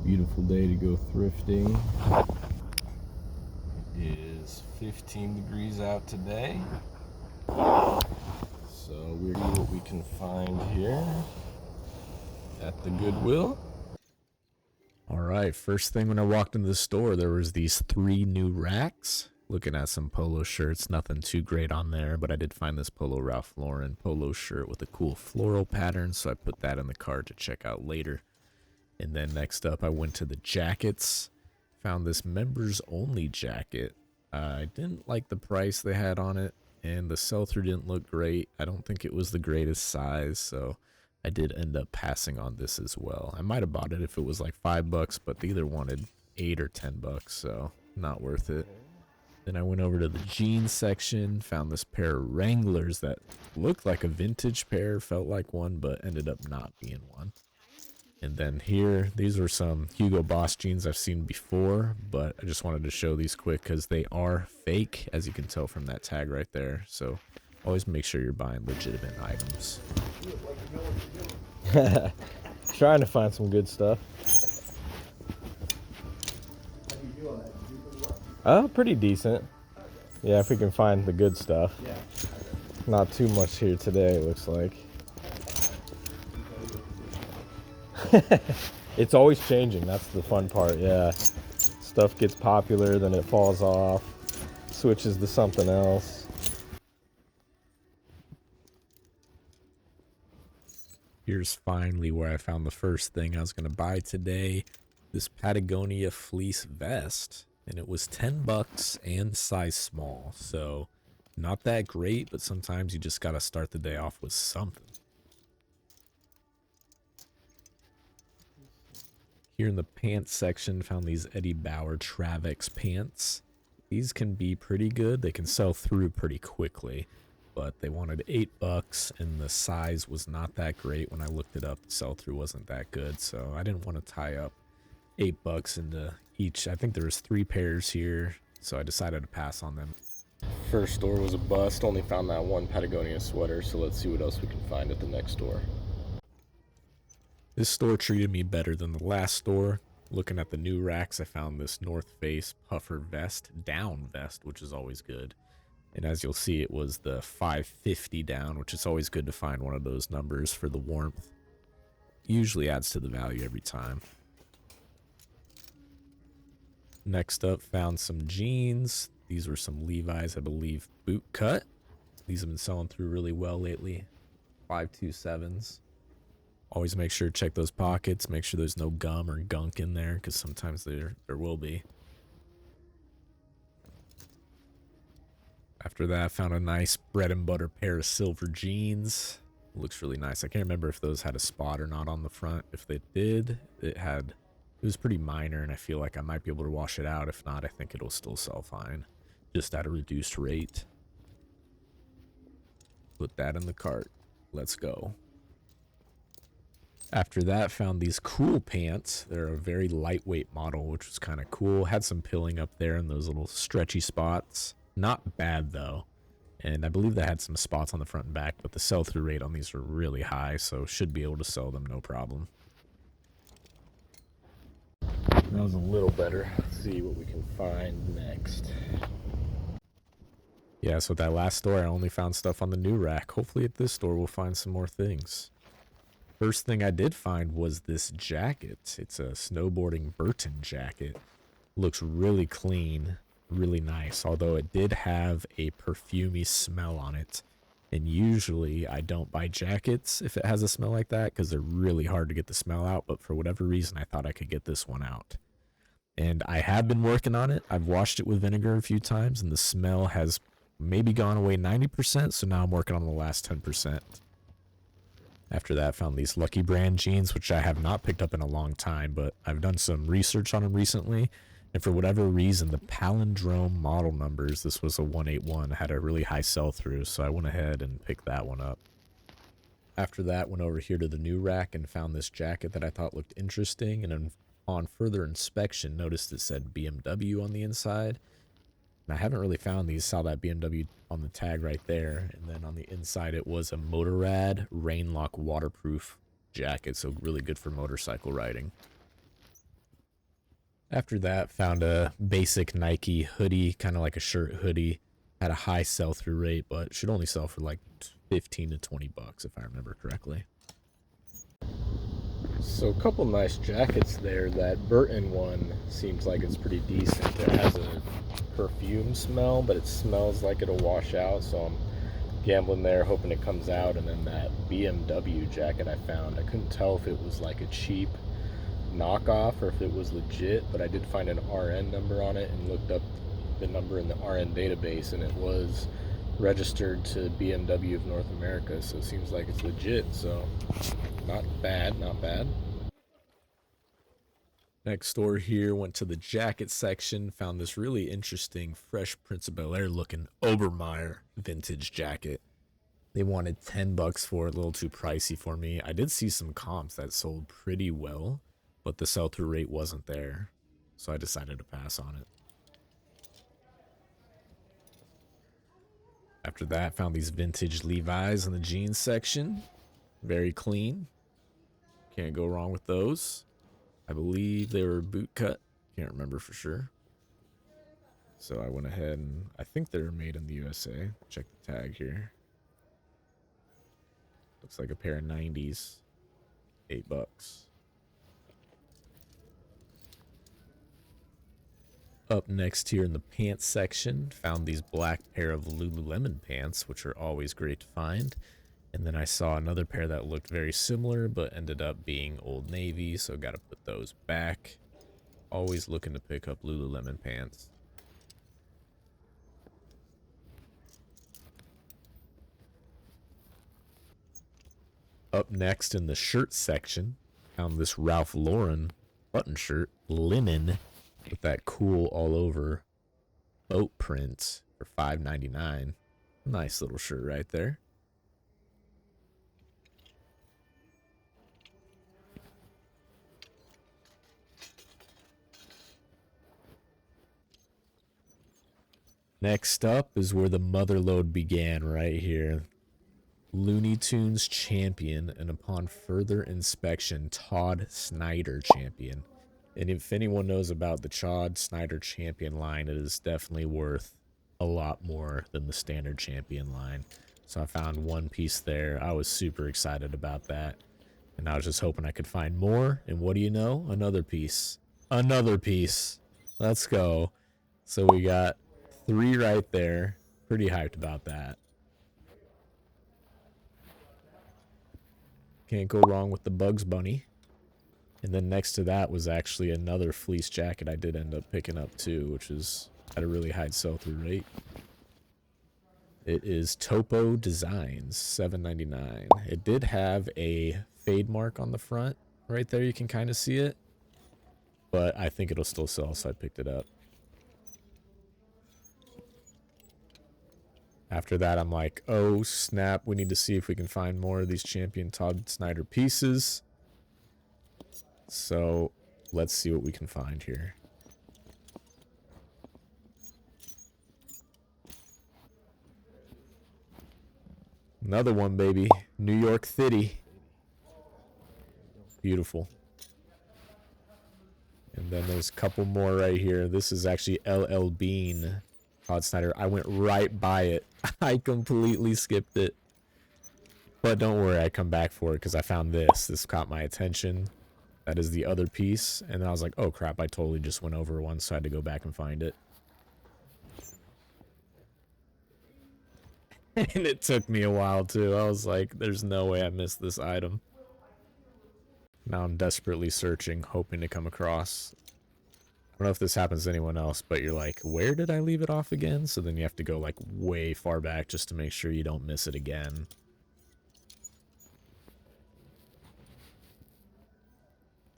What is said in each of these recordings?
Beautiful day to go thrifting. It is 15 degrees out today. So we'll see what we can find here at the Goodwill. Alright, first thing when I walked into the store, there was these 3 new racks. Looking at some polo shirts, nothing too great on there, but I did find this Polo Ralph Lauren polo shirt with a cool floral pattern, so I put that in the cart to check out later. And then next up, I went to the jackets. Found this members only jacket. I didn't like the price they had on it, and the sell-through didn't look great. I don't think it was the greatest size, so I did end up passing on this as well. I might have bought it if it was like $5, but they either wanted $8 or $10, so not worth it. Then I went over to the jeans section, found this pair of Wranglers that looked like a vintage pair, felt like one, but ended up not being one. And then here, these were some Hugo Boss jeans I've seen before, but I just wanted to show these quick because they are fake, as you can tell from that tag right there. So always make sure you're buying legitimate items. Trying to find some good stuff. Oh, pretty decent. Yeah, if we can find the good stuff. Not too much here today, it looks like. It's always changing, that's the fun part. Yeah, stuff gets popular, then it falls off, switches to something else. Here's finally where I found the first thing I was going to buy today. This Patagonia fleece vest, and it was $10 and size small, so not that great, but sometimes you just got to start the day off with something. Here in the pants section, found these Eddie Bauer Travex pants. These can be pretty good. They can sell through pretty quickly, but they wanted $8 and the size was not that great. When I looked it up, the sell-through wasn't that good, so I didn't want to tie up $8 into each. I think there was 3 pairs here, so I decided to pass on them. First store was a bust. Only found that one Patagonia sweater, so let's see what else we can find at the next store. This store treated me better than the last store. Looking at the new racks, I found this North Face puffer vest, down vest, which is always good. And as you'll see, it was the 550 down, which is always good to find one of those numbers for the warmth. Usually adds to the value every time. Next up, found some jeans. These were some Levi's, I believe, boot cut. These have been selling through really well lately. 527s. Always make sure to check those pockets. Make sure there's no gum or gunk in there, because sometimes there will be. After that, found a nice bread and butter pair of silver jeans. Looks really nice. I can't remember if those had a spot or not on the front. If they did, it was pretty minor, and I feel like I might be able to wash it out. If not, I think it'll still sell fine, just at a reduced rate. Put that in the cart. Let's go. After that, found these cool pants. They're a very lightweight model, which was kind of cool. Had some pilling up there in those little stretchy spots. Not bad, though. And I believe they had some spots on the front and back, but the sell-through rate on these were really high, so should be able to sell them no problem. That was a little better. Let's see what we can find next. Yeah, so at that last store, I only found stuff on the new rack. Hopefully at this store, we'll find some more things. First thing I did find was this jacket. It's a snowboarding Burton jacket. Looks really clean, really nice, although it did have a perfumey smell on it. And usually I don't buy jackets if it has a smell like that, because they're really hard to get the smell out, but for whatever reason I thought I could get this one out. And I have been working on it. I've washed it with vinegar a few times, and the smell has maybe gone away 90%, so now I'm working on the last 10%. After that, I found these Lucky Brand jeans, which I have not picked up in a long time, but I've done some research on them recently, and for whatever reason, the palindrome model numbers, this was a 181, had a really high sell-through, so I went ahead and picked that one up. After that, went over here to the new rack and found this jacket that I thought looked interesting, and on further inspection, noticed it said BMW on the inside. And I haven't really found these. Saw that BMW on the tag right there. And then on the inside, it was a Motorrad Rainlock waterproof jacket. So really good for motorcycle riding. After that, found a basic Nike hoodie, kind of like a shirt hoodie. Had a high sell-through rate, but should only sell for like 15 to 20 bucks if I remember correctly. So a couple nice jackets there. That Burton one seems like it's pretty decent. It has a perfume smell, but it smells like it'll wash out, so I'm gambling there, hoping it comes out. And then that BMW jacket I found, I couldn't tell if it was like a cheap knockoff or if it was legit, but I did find an RN number on it and looked up the number in the RN database, and it was registered to BMW of North America, so it seems like it's legit. So not bad, not bad. Next door here, went to the jacket section, found this really interesting Fresh Prince of Bel-Air looking Obermeyer vintage jacket. They wanted 10 bucks for it, a little too pricey for me. I did see some comps that sold pretty well, but the sell-through rate wasn't there, so I decided to pass on it. After that, found these vintage Levi's in the jeans section. Very clean. Can't go wrong with those. I believe they were boot cut. Can't remember for sure. So I went ahead and I think they're made in the USA. Check the tag here. Looks like a pair of 90s. 8 bucks. Up next here in the pants section, found these black pair of Lululemon pants, which are always great to find. And then I saw another pair that looked very similar, but ended up being Old Navy, so got to put those back. Always looking to pick up Lululemon pants. Up next in the shirt section, found this Ralph Lauren button shirt, linen, with that cool all over boat print for $5.99. Nice little shirt right there. Next up is where the motherlode began, right here. Looney Tunes champion, and upon further inspection, Todd Snyder champion. And if anyone knows about the Todd Snyder champion line, it is definitely worth a lot more than the standard champion line. So I found one piece there. I was super excited about that. And I was just hoping I could find more. And what do you know? Another piece. Another piece. Let's go. So we got 3 right there. Pretty hyped about that. Can't go wrong with the Bugs Bunny. And then next to that was actually another fleece jacket I did end up picking up too, which is at a really high sell-through rate. It is Topo Designs, $7.99. It did have a fade mark on the front. Right there, you can kind of see it. But I think it'll still sell, so I picked it up. After that, I'm like, oh, snap. We need to see if we can find more of these Champion Todd Snyder pieces. So let's see what we can find here. Another one, baby. New York City. Beautiful. And then there's a couple more right here. This is actually LL Bean. Todd Snyder. I went right by it. I completely skipped it. But don't worry, I come back for it because I found this. This caught my attention. That is the other piece. And then I was like, oh crap, I totally just went over one, so I had to go back and find it. And it took me a while too. I was like, there's no way I missed this item. Now I'm desperately searching, hoping to come across. I don't know if this happens to anyone else, but you're like, where did I leave it off again? So then you have to go like way far back just to make sure you don't miss it again.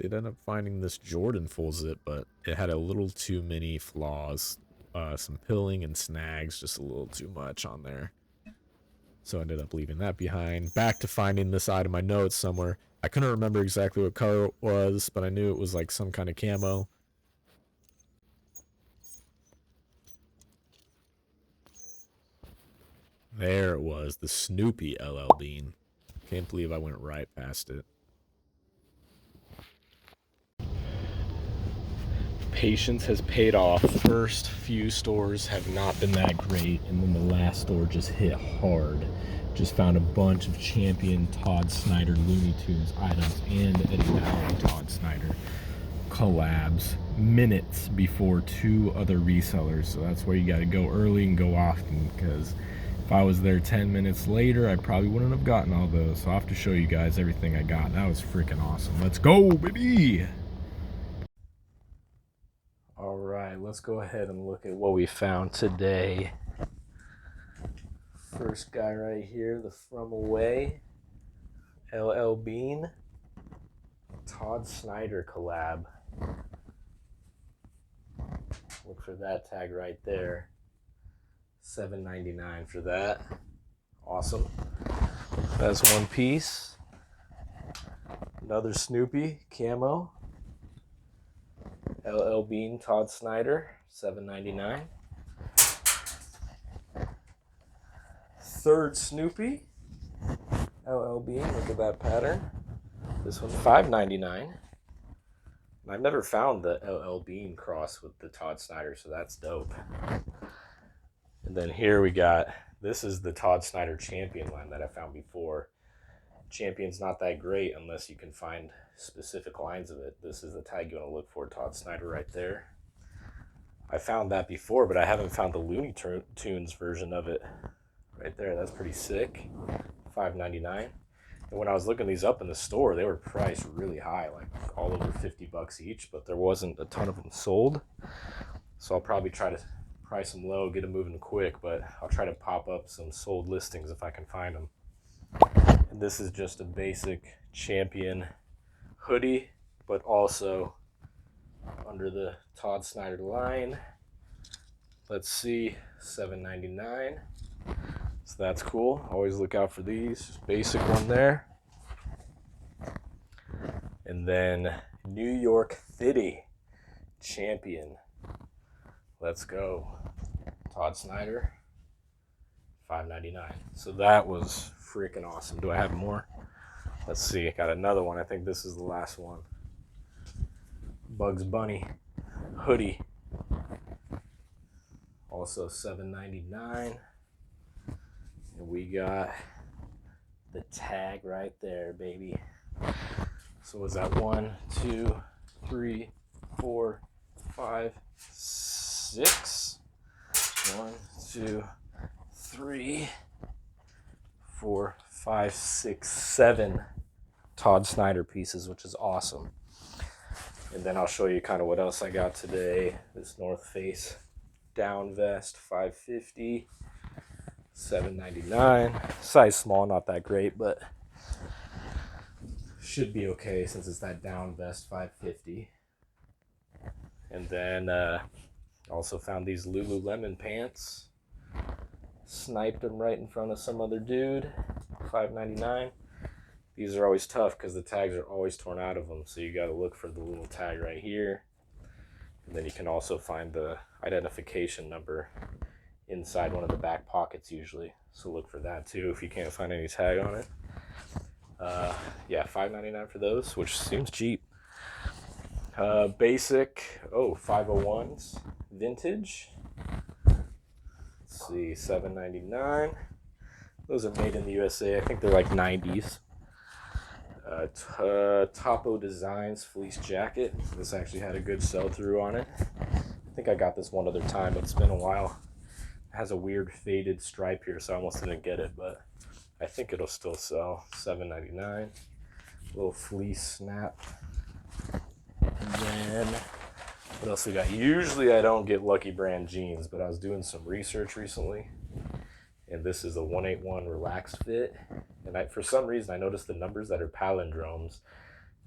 Did end up finding this Jordan full zip, but it had a little too many flaws. Some pilling and snags, just a little too much on there. So I ended up leaving that behind. Back to finding this item. I know it's somewhere. I couldn't remember exactly what color it was, but I knew it was like some kind of camo. There it was, the Snoopy LL Bean. Can't believe I went right past it. patience has paid off. First few stores have not been that great, and then the last store just hit hard. Just found a bunch of Champion Todd Snyder Looney Tunes items and Eddie Bauer Todd Snyder collabs minutes before 2 other resellers. So that's where you got to go early and go often, because if I was there 10 minutes later, I probably wouldn't have gotten all those. So I'll have to show you guys everything I got. That was freaking awesome. Let's go, baby! Alright, let's go ahead and look at what we found today. First guy right here, the From Away LL Bean Todd Snyder collab. Look for that tag right there. $7.99 for that. Awesome. That's one piece. Another Snoopy camo. LL Bean Todd Snyder, $7.99. Third Snoopy, LL Bean. Look at that pattern. This one, $5.99. I've never found the LL Bean cross with the Todd Snyder, so that's dope. And then here we got, this is the Todd Snyder Champion line that I found before. Champion's not that great unless you can find specific lines of it. This is the tag you want to look for, Todd Snyder right there. I found that before, but I haven't found the Looney Tunes version of it right there. That's pretty sick. $5.99. And when I was looking these up in the store, they were priced really high, like all over $50 each, but there wasn't a ton of them sold. So I'll probably try to price them low, get them moving quick, but I'll try to pop up some sold listings if I can find them. And this is just a basic Champion hoodie, but also under the Todd Snyder line. Let's see, $7.99. So that's cool. Always look out for these. Basic one there. And then New York City Champion. Let's go. Todd Snyder, $5.99. So that was freaking awesome. Do I have more? Let's see. I got another one. I think this is the last one. Bugs Bunny hoodie. Also $7.99. And we got the tag right there, baby. So was that 1, 2, 3, 4, 5, 6? 1, 2, 3, 4, 5, 6, 7 Todd Snyder pieces, which is awesome. And then I'll show you kind of what else I got today. This North Face down vest, $5.50. $7.99. Size small, not that great, but should be okay since it's that down vest, $5.50. And then also found these Lululemon pants. Sniped them right in front of some other dude, $5.99. These are always tough because the tags are always torn out of them, so you got to look for the little tag right here. And then you can also find the identification number inside one of the back pockets usually, so look for that too if you can't find any tag on it. Yeah, $5.99 for those, which seems cheap. Basic, 501s vintage. Let's see, $7.99. Those are made in the USA. I think they're like 90s. Topo Designs fleece jacket. This actually had a good sell-through on it. I think I got this one other time, but it's been a while. Has a weird faded stripe here, so I almost didn't get it, but I think it'll still sell. $7.99. Little fleece snap. And then what else we got? Usually I don't get Lucky Brand jeans, but I was doing some research recently, and this is a 181 relaxed fit. And for some reason I noticed the numbers that are palindromes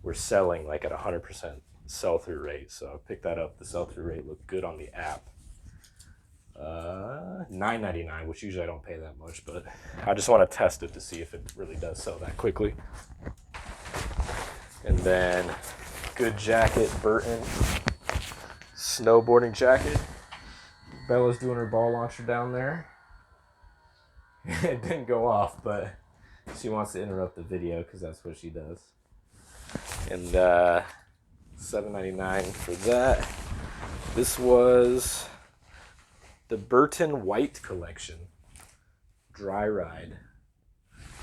were selling like at 100% sell-through rate, so I picked that up. The sell-through rate looked good on the app. $9.99, which usually I don't pay that much, but I just want to test it to see if it really does sell that quickly. And then good jacket, Burton snowboarding jacket. Bella's doing her ball launcher down there. It didn't go off, but she wants to interrupt the video because that's what she does. And $7.99 for that. This was the Burton White collection. Dry Ride.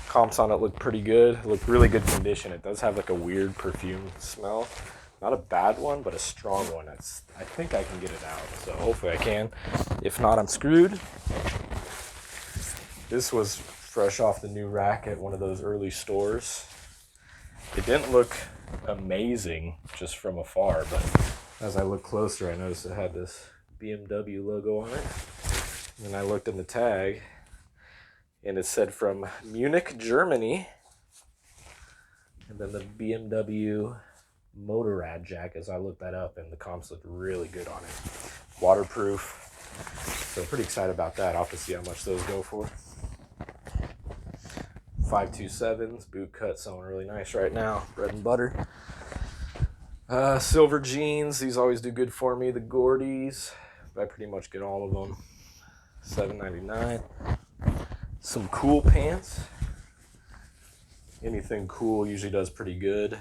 Comps on it look pretty good. It looked really good condition. It does have like a weird perfume smell. Not a bad one, but a strong one. I think I can get it out, so hopefully I can. If not, I'm screwed. This was fresh off the new rack at one of those early stores. It didn't look amazing just from afar, but as I looked closer, I noticed it had this BMW logo on it. And then I looked in the tag, and it said from Munich, Germany. And then the BMW Motorrad jacket, as I looked that up, and the comps looked really good on it. Waterproof. So I'm pretty excited about that. I'll have to see how much those go for. 527s, boot cut, selling really nice right now. Bread and butter. Silver jeans, these always do good for me. The Gordies, I pretty much get all of them. $7.99. Some cool pants. Anything cool usually does pretty good.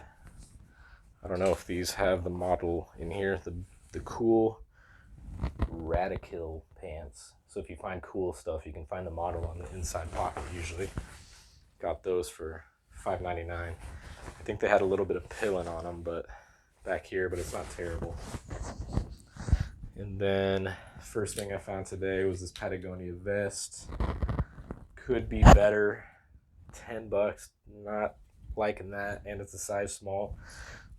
I don't know if these have the model in here. The cool Radical pants. So if you find cool stuff, you can find the model on the inside pocket usually. Got those for $5.99. I think they had a little bit of pilling on them, but back here, but it's not terrible. And then first thing I found today was this Patagonia vest. Could be better. $10. Not liking that, and it's a size small,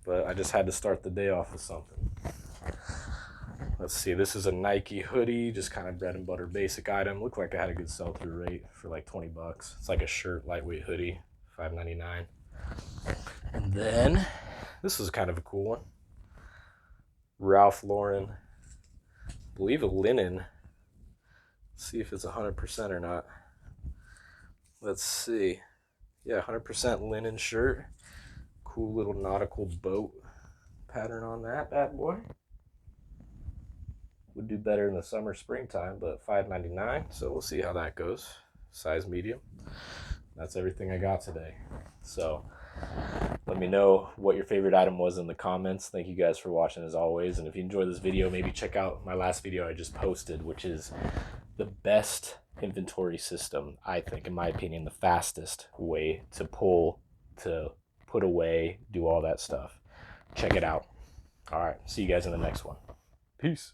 but I just had to start the day off with something. Let's see, this is a Nike hoodie, just kind of bread and butter basic item. Looked like I had a good sell-through rate for like $20. It's like a shirt, lightweight hoodie, $5.99. And then this was kind of a cool one. Ralph Lauren, I believe a linen. Let's see if it's 100% or not. Let's see. Yeah, 100% linen shirt. Cool little nautical boat pattern on that bad boy. Would do better in the summer, springtime, but $5.99, so we'll see how that goes. Size medium. That's everything I got today. So let me know what your favorite item was in the comments. Thank you guys for watching as always. And if you enjoyed this video, maybe check out my last video I just posted, which is the best inventory system, I think, in my opinion, the fastest way to pull, to put away, do all that stuff. Check it out. All right, see you guys in the next one. Peace.